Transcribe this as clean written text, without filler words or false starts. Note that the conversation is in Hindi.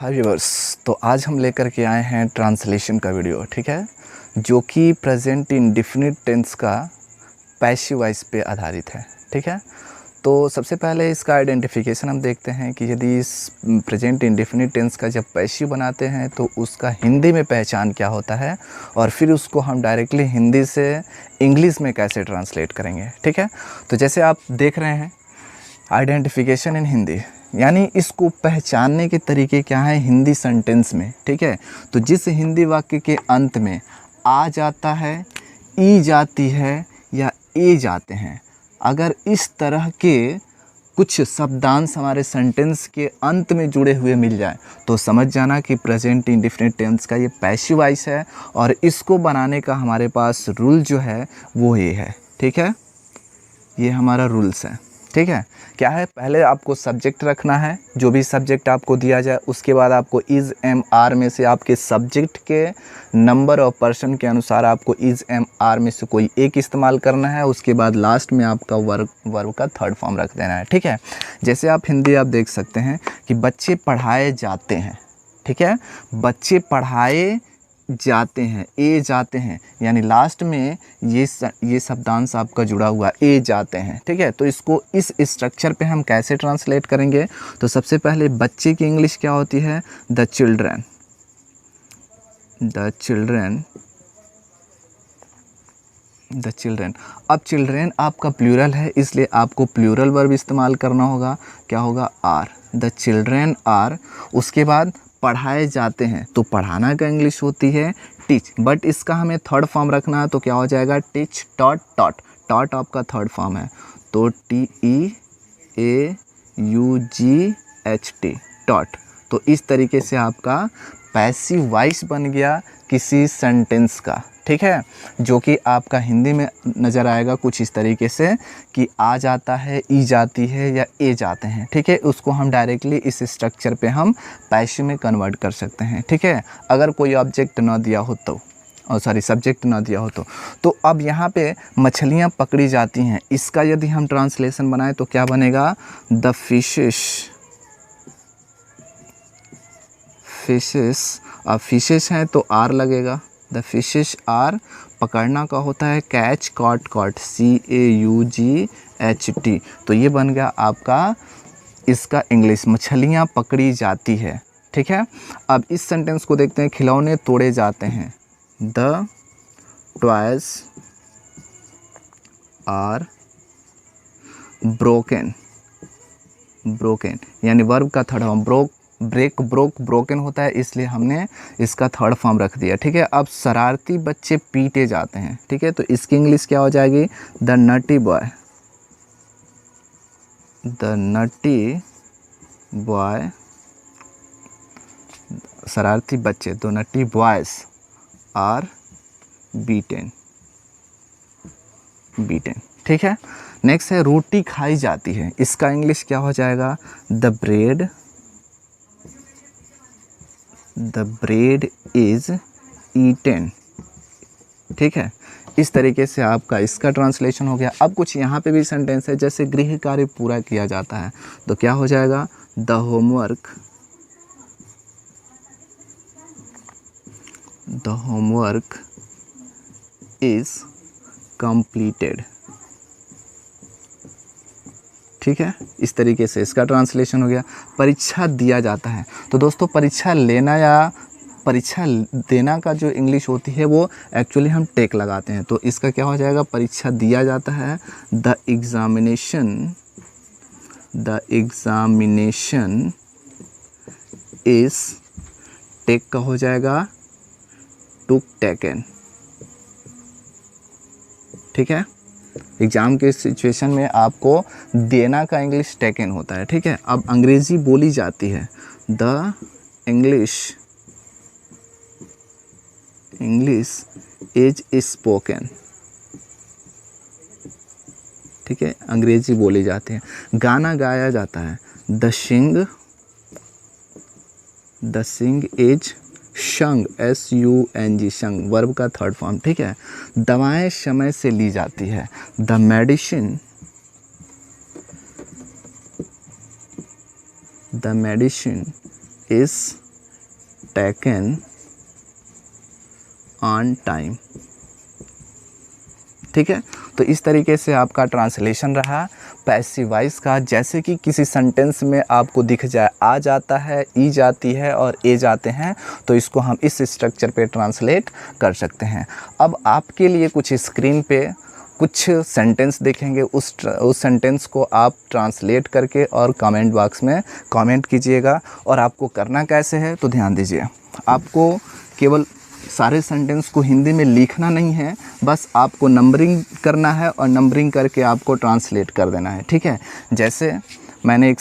हाय व्यूअर्स, तो आज हम लेकर के आए हैं ट्रांसलेशन का वीडियो। ठीक है, जो कि प्रेजेंट इंडेफिनिट टेंस का पैसिव वॉइस पे आधारित है। ठीक है, तो सबसे पहले इसका आइडेंटिफिकेशन हम देखते हैं कि यदि इस प्रेजेंट इंडेफिनिट टेंस का जब पैसिव बनाते हैं तो उसका हिंदी में पहचान क्या होता है, और फिर उसको हम डायरेक्टली हिंदी से इंग्लिश में कैसे ट्रांसलेट करेंगे। ठीक है, तो जैसे आप देख रहे हैं आइडेंटिफिकेशन इन हिंदी, यानी इसको पहचानने के तरीके क्या हैं हिंदी सेंटेंस में। ठीक है, तो जिस हिंदी वाक्य के अंत में आ जाता है, ई जाती है या ए जाते हैं, अगर इस तरह के कुछ शब्दांश हमारे सेंटेंस के अंत में जुड़े हुए मिल जाए तो समझ जाना कि प्रेजेंट इंडेफिनिट टेंस का ये पैसिव वॉइस है, और इसको बनाने का हमारे पास रूल जो है वो ये है। ठीक है, ये हमारा रूल्स है। ठीक है, क्या है, पहले आपको सब्जेक्ट रखना है, जो भी सब्जेक्ट आपको दिया जाए उसके बाद आपको इज़ एम आर में से आपके सब्जेक्ट के नंबर और पर्सन के अनुसार आपको इज़ एम आर में से कोई एक इस्तेमाल करना है। उसके बाद लास्ट में आपका वर्ब का थर्ड फॉर्म रख देना है। ठीक है, जैसे आप हिंदी आप देख सकते हैं कि बच्चे पढ़ाए जाते हैं। ठीक है, बच्चे पढ़ाए जाते हैं, ए जाते हैं, यानी लास्ट में ये शब्दांश आपका जुड़ा हुआ ए जाते हैं। ठीक है, तो इसको इस स्ट्रक्चर पे हम कैसे ट्रांसलेट करेंगे, तो सबसे पहले बच्चे की इंग्लिश क्या होती है, the children. The children, the children. अब चिल्ड्रन आपका प्लूरल है, इसलिए आपको प्लूरल वर्ब इस्तेमाल करना होगा। क्या होगा, आर। The children are. उसके बाद पढ़ाए जाते हैं, तो पढ़ाना का इंग्लिश होती है टीच, बट इसका हमें थर्ड फॉर्म रखना है, तो क्या हो जाएगा, टीच टॉट टॉट। टॉट आपका थर्ड फॉर्म है, तो TEAUGHT टॉट। तो इस तरीके से आपका पैसिव वॉइस बन गया किसी सेंटेंस का। ठीक है, जो कि आपका हिंदी में नज़र आएगा कुछ इस तरीके से कि आ जाता है, ई जाती है या ए जाते हैं। ठीक है, उसको हम डायरेक्टली इस स्ट्रक्चर पे हम पैसिव में कन्वर्ट कर सकते हैं। ठीक है, अगर कोई ऑब्जेक्ट ना दिया हो तो, सब्जेक्ट ना दिया हो तो अब यहाँ पे मछलियाँ पकड़ी जाती हैं, इसका यदि हम ट्रांसलेशन बनाएं तो क्या बनेगा, द फिशेस। अब फिशेस हैं तो आर लगेगा, द फिशेस आर। पकड़ना का होता है कैच, कॉट कॉट, CAUGHT। तो ये बन गया आपका इसका इंग्लिश, मछलियाँ पकड़ी जाती है। ठीक है, अब इस सेंटेंस को देखते हैं, खिलौने तोड़े जाते हैं, the toys are broken. Broken यानी वर्ब का थर्ड फॉर्म, ब्रोकन होता है, इसलिए हमने इसका थर्ड फॉर्म रख दिया। ठीक है, अब शरारती बच्चे पीटे जाते हैं। ठीक है, तो इसकी इंग्लिश क्या हो जाएगी, the naughty boy. The naughty boy, शरारती बच्चे, the naughty boys are beaten. ठीक है, नेक्स्ट है रोटी खाई जाती है, इसका इंग्लिश क्या हो जाएगा, द ब्रेड इज ईटेन। ठीक है, इस तरीके से आपका इसका ट्रांसलेशन हो गया। अब कुछ यहाँ पे भी सेंटेंस है, जैसे गृह कार्य पूरा किया जाता है, तो क्या हो जाएगा, द होमवर्क इज कंप्लीटेड। ठीक है, इस तरीके से इसका ट्रांसलेशन हो गया। परीक्षा दिया जाता है, तो दोस्तों परीक्षा लेना या परीक्षा देना का जो इंग्लिश होती है वो एक्चुअली हम टेक लगाते हैं, तो इसका क्या हो जाएगा, परीक्षा दिया जाता है, द एग्जामिनेशन इज, टेक का हो जाएगा टुक टेकन। ठीक है, एग्ज़ाम के सिचुएशन में आपको देना का इंग्लिश टेकन होता है। ठीक है, अब अंग्रेज़ी बोली जाती है, द इंग्लिश इज स्पोकन। ठीक है, अंग्रेज़ी बोली जाती है। गाना गाया जाता है, the song is sung, SUNG, sung, verb का थर्ड फॉर्म। ठीक है, दवाएं समय से ली जाती है, the medicine is taken on time. ठीक है, तो इस तरीके से आपका ट्रांसलेशन रहा पैसिव वॉइस का। जैसे कि किसी सेंटेंस में आपको दिख जाए आ जाता है, ई जाती है और ए जाते हैं, तो इसको हम इस स्ट्रक्चर पे ट्रांसलेट कर सकते हैं। अब आपके लिए कुछ स्क्रीन पे कुछ सेंटेंस देखेंगे, उस सेंटेंस को आप ट्रांसलेट करके और कमेंट बॉक्स में कमेंट कीजिएगा। और आपको करना कैसे है तो ध्यान दीजिए, आपको केवल सारे सेंटेंस को हिंदी में लिखना नहीं है, बस आपको नंबरिंग करना है और नंबरिंग करके आपको ट्रांसलेट कर देना है। ठीक है, जैसे मैंने एक